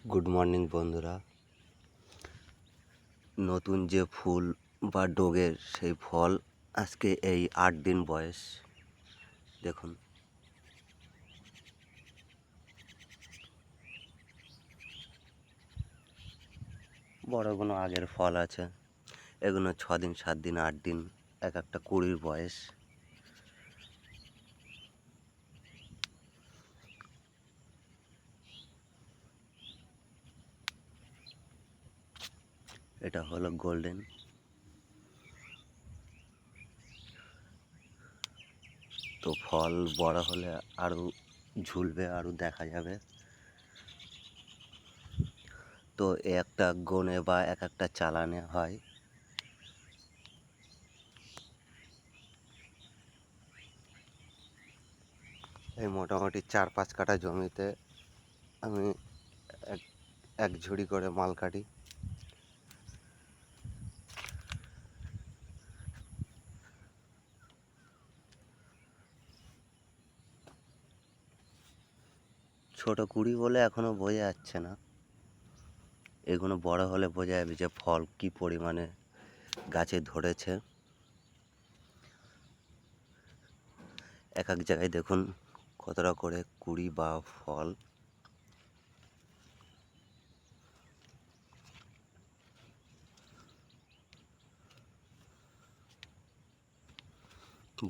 Good morning বন্ধুরা। নতুন যে ফুল বা ডোগের সেই ফল আজকে এই 8 দিন বয়স। দেখুন, বড়গুলো আগের ফল আছে, এগুলো 6 দিন 7 দিন 8 দিন এক একটা কুড়ির বয়স। এটা হলো গোল্ডেন। তো ফল বড় হলে আরও ঝুলবে, আরও দেখা যাবে। তো একটা গনে বা এক একটা চালানে হয়। এই মোটামুটি 4-5 কাঠা জমিতে আমি এক এক ঝুড়ি করে মাল কাটি। ছোট কুড়ি বলে এখনো বোঝা যাচ্ছে না, এগুলো বড় হলে বোঝা যাবে যে ফল কি পরিমাণে গাছে ধরেছে। এক এক জায়গায় দেখুন কতটা করে কুড়ি বা ফল।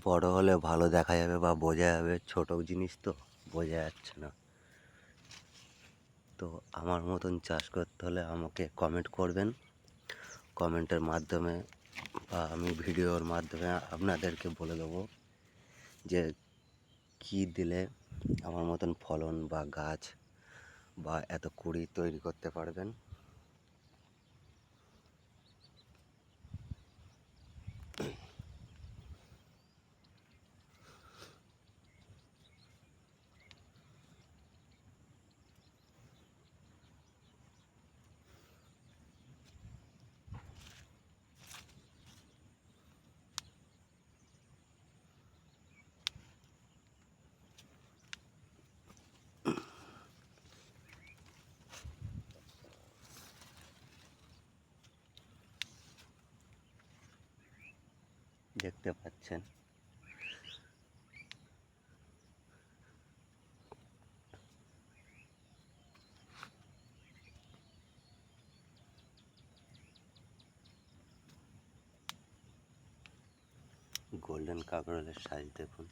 বড় হলে ভালো দেখা যাবে বা বোঝা যাবে, ছোট জিনিস তো বোঝা যাচ্ছে না। তো আমার মতন চাষ করতে হলে আমাকে কমেন্ট করবেন, কমেন্টের মাধ্যমে বা আমি ভিডিওর মাধ্যমে আপনাদেরকে বলে দেবো যে কি দিলে আমার মতন ফলন বা গাছ বা এত কুড়ি তৈরি করতে পারবেন। দেখতে পাচ্ছেন গোল্ডেন কাঁকরোলের সাইজ দেখুন।